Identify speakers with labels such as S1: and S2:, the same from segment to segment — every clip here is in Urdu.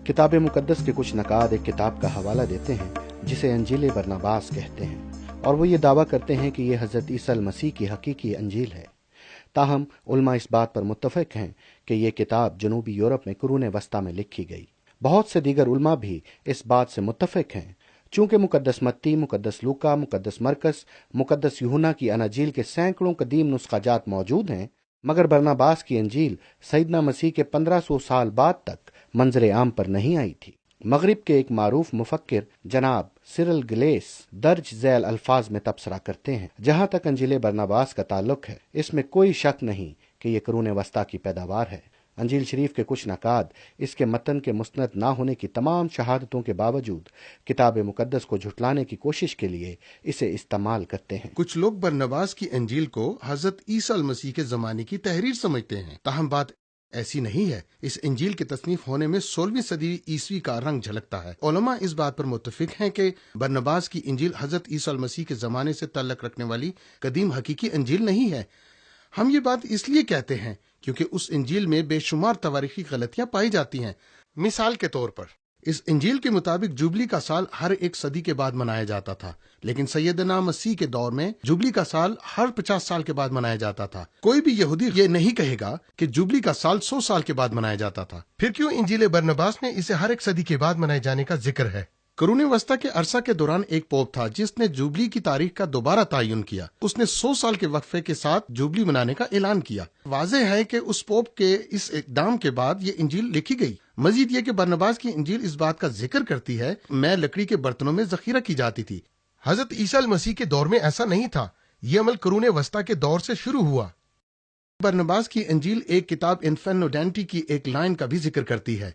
S1: کتاب مقدس کے کچھ نقاد ایک کتاب کا حوالہ دیتے ہیں جسے انجیل برناباس کہتے ہیں، اور وہ یہ دعویٰ کرتے ہیں کہ یہ حضرت عیسیٰ المسیح کی حقیقی انجیل ہے۔ تاہم علماء اس بات پر متفق ہیں کہ یہ کتاب جنوبی یورپ میں قرون وسطیٰ میں لکھی گئی۔ بہت سے دیگر علماء بھی اس بات سے متفق ہیں۔ چونکہ مقدس متی، مقدس لوکا، مقدس مرکس، مقدس یوحنا کی اناجیل کے سینکڑوں قدیم نسخہ جات موجود ہیں، مگر برناباس کی انجیل سیدنا مسیح کے 1500 سال بعد تک منظر عام پر نہیں آئی تھی۔ مغرب کے ایک معروف مفکر جناب سرل گلیس درج ذیل الفاظ میں تبصرہ کرتے ہیں، جہاں تک انجیل برناباس کا تعلق ہے، اس میں کوئی شک نہیں کہ یہ قرون وسطیٰ کی پیداوار ہے۔ انجیل شریف کے کچھ نقاد اس کے متن کے مستند نہ ہونے کی تمام شہادتوں کے باوجود کتاب مقدس کو جھٹلانے کی کوشش کے لیے اسے استعمال کرتے ہیں۔
S2: کچھ لوگ برناباس کی انجیل کو حضرت عیسیٰ المسیح کے زمانے کی تحریر سمجھتے ہیں، تاہم بات ایسی نہیں ہے۔ اس انجیل کی تصنیف ہونے میں 16ویں صدی عیسوی کا رنگ جھلکتا ہے۔ علماء اس بات پر متفق ہیں کہ برناباس کی انجیل حضرت عیسیٰ المسیح کے زمانے سے تعلق رکھنے والی قدیم حقیقی انجیل نہیں ہے۔ ہم یہ بات اس لیے کہتے ہیں کیونکہ اس انجیل میں بے شمار تواریخی غلطیاں پائی جاتی ہیں۔ مثال کے طور پر اس انجیل کے مطابق جوبلی کا سال ہر ایک صدی کے بعد منایا جاتا تھا، لیکن سیدنا مسیح کے دور میں جوبلی کا سال ہر 50 سال کے بعد منایا جاتا تھا۔ کوئی بھی یہودی یہ نہیں کہے گا کہ جوبلی کا سال 100 سال کے بعد منایا جاتا تھا۔ پھر کیوں انجیل برناباس میں اسے ہر ایک صدی کے بعد منائے جانے کا ذکر ہے؟ قرون وسطیٰ کے عرصہ کے دوران ایک پوپ تھا جس نے جوبلی کی تاریخ کا دوبارہ تعین کیا۔ اس نے 100 سال کے وقفے کے ساتھ جوبلی منانے کا اعلان کیا۔ واضح ہے کہ اس پوپ کے اس اقدام کے بعد یہ انجیل لکھی گئی۔ مزید یہ کہ برناباس کی انجیل اس بات کا ذکر کرتی ہے میں لکڑی کے برتنوں میں ذخیرہ کی جاتی تھی۔ حضرت عیسیٰ المسیح کے دور میں ایسا نہیں تھا۔ یہ عمل قرون وسطیٰ کے دور سے شروع ہوا۔ برناباس کی انجیل ایک کتاب انفینو ڈینٹی کی ایک لائن کا بھی ذکر کرتی ہے،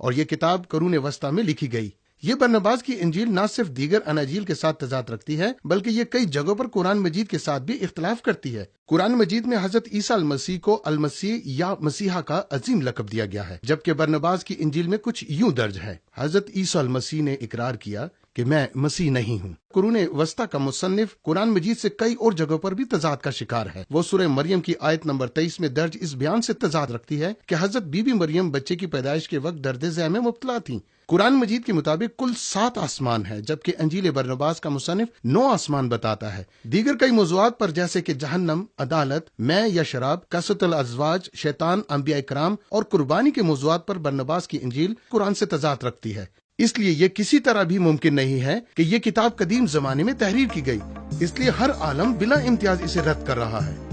S2: اور یہ کتاب قرون وسطیٰ میں لکھی گئی۔ یہ برناباس کی انجیل نہ صرف دیگر اناجیل کے ساتھ تضاد رکھتی ہے بلکہ یہ کئی جگہوں پر قرآن مجید کے ساتھ بھی اختلاف کرتی ہے۔ قرآن مجید میں حضرت عیسیٰ المسیح کو المسیح یا مسیحا کا عظیم لقب دیا گیا ہے، جبکہ برناباس کی انجیل میں کچھ یوں درج ہے: حضرت عیسیٰ المسیح نے اقرار کیا کہ میں مسیح نہیں ہوں۔ قرون وسطیٰ کا مصنف قرآن مجید سے کئی اور جگہوں پر بھی تضاد کا شکار ہے۔ وہ سورہ مریم کی آیت نمبر 23 میں درج اس بیان سے تضاد رکھتی ہے کہ حضرت بی بی مریم بچے کی پیدائش کے وقت درد ذہ میں مبتلا تھیں۔ قرآن مجید کے مطابق کل 7 آسمان ہے، جبکہ انجیل برناباس کا مصنف 9 آسمان بتاتا ہے۔ دیگر کئی موضوعات پر جیسے کہ جہنم، عدالت، میں یا شراب، کثرت الازواج، شیطان، انبیاء کرام اور قربانی کے موضوعات پر برناباس کی انجیل قرآن سے تضاد رکھتی ہے۔ اس لیے یہ کسی طرح بھی ممکن نہیں ہے کہ یہ کتاب قدیم زمانے میں تحریر کی گئی، اس لیے ہر عالم بلا امتیاز اسے رد کر رہا ہے۔